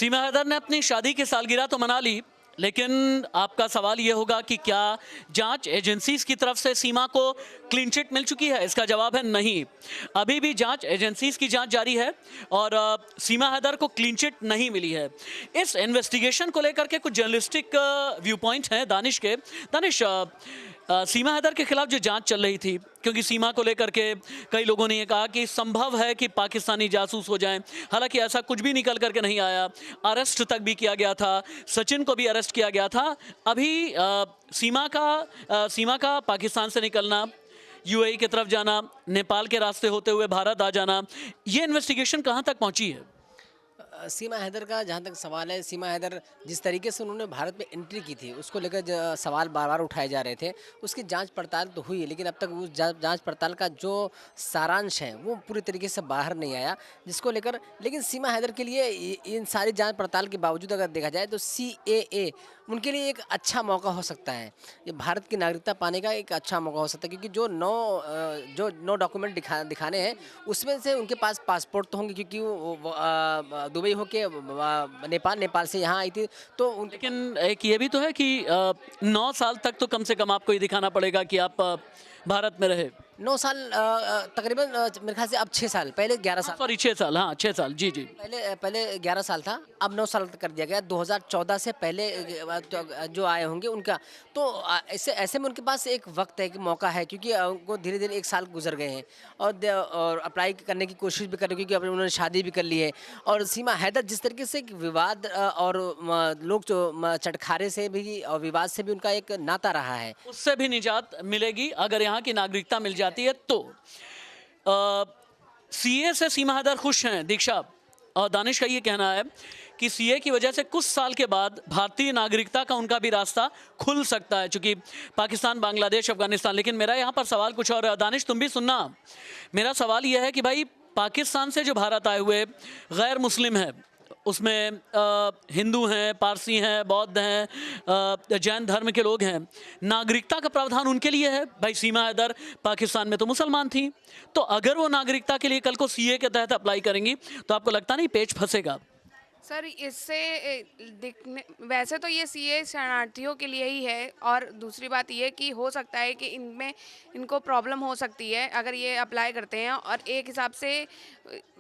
सीमा हैदर ने अपनी शादी की सालगिरह तो मना ली, लेकिन आपका सवाल ये होगा कि क्या जांच एजेंसीज की तरफ से सीमा को क्लीन चिट मिल चुकी है? इसका जवाब है नहीं। अभी भी जांच एजेंसीज की जांच जारी है और सीमा हैदर को क्लीन चिट नहीं मिली है। इस इन्वेस्टिगेशन को लेकर के कुछ जर्नलिस्टिक व्यू पॉइंट्स हैं दानिश के। दानिश, सीमा हैदर के खिलाफ जो जांच चल रही थी, क्योंकि सीमा को लेकर के कई लोगों ने ये कहा कि संभव है कि पाकिस्तानी जासूस हो जाएं, हालांकि ऐसा कुछ भी निकल करके नहीं आया। अरेस्ट तक भी किया गया था, सचिन को भी अरेस्ट किया गया था। अभी सीमा का पाकिस्तान से निकलना, यूएई की तरफ जाना, नेपाल के रास्ते होते हुए भारत आ जाना, ये इन्वेस्टिगेशन कहाँ तक पहुंची है? सीमा हैदर का जहाँ तक सवाल है, सीमा हैदर जिस तरीके से उन्होंने भारत में एंट्री की थी उसको लेकर सवाल बार बार उठाए जा रहे थे। उसकी जांच पड़ताल तो हुई है, लेकिन अब तक उस जांच पड़ताल का जो सारांश है वो पूरी तरीके से बाहर नहीं आया, जिसको लेकर। लेकिन सीमा हैदर के लिए इन सारी जांच पड़ताल के बावजूद अगर देखा जाए तो CAA उनके लिए एक अच्छा मौका हो सकता है। ये भारत की नागरिकता पाने का एक अच्छा मौका हो सकता है, क्योंकि जो नौ डॉक्यूमेंट दिखाने हैं उसमें से उनके पास पासपोर्ट तो होंगे, क्योंकि वो दुबई होके नेपाल से यहाँ आई थी। तो लेकिन एक ये भी तो है कि 9 साल तक तो कम से कम आपको ये दिखाना पड़ेगा कि आप भारत में रहे। 9 साल तकरीबन मेरे ख्याल से अब 6 साल, पहले 11 साल, सॉरी 6 साल, हाँ 6 साल, जी जी। पहले 11 साल था, अब 9 साल कर दिया गया। 2014 से पहले जो आए होंगे उनका तो ऐसे में उनके पास एक वक्त है, एक मौका है, क्योंकि उनको धीरे धीरे 1 साल गुजर गए हैं और अप्लाई करने की कोशिश भी कर रहे हैं, क्योंकि उन्होंने शादी भी कर ली है। और सीमा हैदर जिस तरीके से विवाद और लोग जो चटखारे से भी और विवाद से भी उनका एक नाता रहा है, उससे भी निजात मिलेगी अगर यहाँ की नागरिकता मिल जाती है तो। सीए से सीमा हैदर खुश हैं दीक्षा, और दानिश का ये कहना है कि सीए की वजह से कुछ साल के बाद भारतीय नागरिकता का उनका भी रास्ता खुल सकता है, चूंकि पाकिस्तान, बांग्लादेश, अफगानिस्तान। लेकिन मेरा यहाँ पर सवाल कुछ और है, दानिश तुम भी सुनना। मेरा सवाल यह है कि भाई पाकिस्तान से जो भारत आए हुए गैर मुस्लिम है, उसमें हिंदू हैं, पारसी हैं, बौद्ध हैं, जैन धर्म के लोग हैं, नागरिकता का प्रावधान उनके लिए है। भाई सीमा हैदर पाकिस्तान में तो मुसलमान थी, तो अगर वो नागरिकता के लिए कल को सीए के तहत अप्लाई करेंगी तो आपको लगता नहीं पेच फंसेगा? सर, इससे दिखने वैसे तो ये सीए शरणार्थियों के लिए ही है, और दूसरी बात ये कि हो सकता है कि इनको प्रॉब्लम हो सकती है अगर ये अप्लाई करते हैं। और एक हिसाब से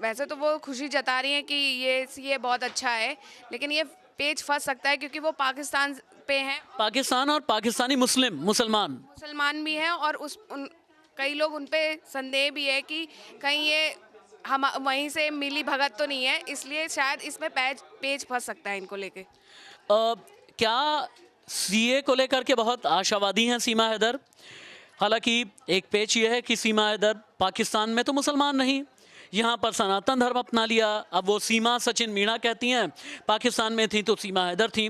वैसे तो वो खुशी जता रही हैं कि ये सीए बहुत अच्छा है, लेकिन ये पेच फंस सकता है क्योंकि वो पाकिस्तान पे हैं, पाकिस्तान और पाकिस्तानी मुसलमान भी हैं, और कई लोग उन पे संदेह भी है कि कहीं ये हम वहीं से मिली भगत तो नहीं है, इसलिए शायद इसमें पेच फंस सकता है इनको लेके। क्या सीए को लेकर के बहुत आशावादी हैं सीमा हैदर? हालांकि एक पेच ये है कि सीमा हैदर पाकिस्तान में तो मुसलमान नहीं, यहाँ पर सनातन धर्म अपना लिया। अब वो सीमा सचिन मीणा कहती हैं पाकिस्तान में थी तो सीमा हैदर थी।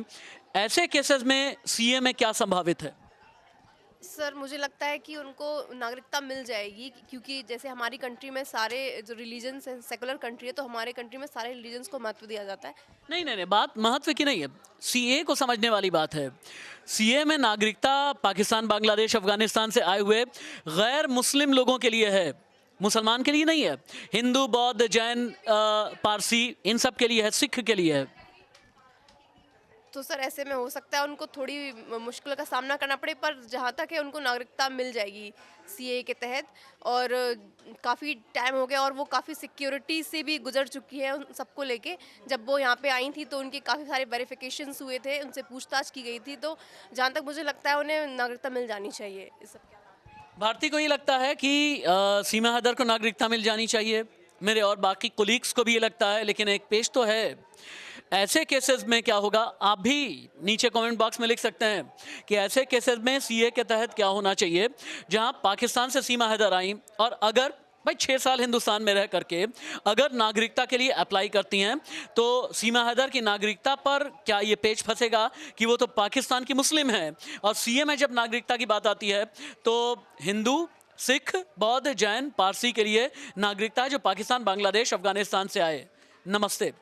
ऐसे केसेस में सीए में क्या संभावित है? सर, मुझे लगता है कि उनको नागरिकता मिल जाएगी, क्योंकि जैसे हमारी कंट्री में सारे जो रिलीजन्स हैं, सेकुलर कंट्री है, तो हमारे कंट्री में सारे रिलीजन्स को महत्व दिया जाता है। नहीं, बात महत्व की नहीं है, सीए को समझने वाली बात है। सीए में नागरिकता पाकिस्तान, बांग्लादेश, अफगानिस्तान से आए हुए गैर मुस्लिम लोगों के लिए है, मुसलमान के लिए नहीं है। हिंदू, बौद्ध, जैन, पारसी, इन सब के लिए है, सिख के लिए है। तो सर, ऐसे में हो सकता है उनको थोड़ी मुश्किल का सामना करना पड़े, पर जहाँ तक है उनको नागरिकता मिल जाएगी सीए के तहत। और काफ़ी टाइम हो गया और वो काफ़ी सिक्योरिटी से भी गुजर चुकी है उन सबको लेके। जब वो यहाँ पे आई थी तो उनके काफ़ी सारे वेरिफिकेशंस हुए थे, उनसे पूछताछ की गई थी, तो जहाँ तक मुझे लगता है उन्हें नागरिकता मिल जानी चाहिए इस सब के। भारती को ये लगता है कि सीमा हैदर को नागरिकता मिल जानी चाहिए, मेरे और बाकी कोलीग्स को भी ये लगता है, लेकिन एक पेश तो है। ऐसे केसेस में क्या होगा, आप भी नीचे कमेंट बॉक्स में लिख सकते हैं कि ऐसे केसेस में सीए के तहत क्या होना चाहिए, जहां पाकिस्तान से सीमा हैदर आई और अगर भाई 6 साल हिंदुस्तान में रह करके अगर नागरिकता के लिए अप्लाई करती हैं तो सीमा हैदर की नागरिकता पर क्या ये पेच फंसेगा कि वो तो पाकिस्तान की मुस्लिम है। और सीए में जब नागरिकता की बात आती है तो हिंदू, सिख, बौद्ध, जैन, पारसी के लिए नागरिकता है जो पाकिस्तान, बांग्लादेश, अफगानिस्तान से आए। नमस्ते।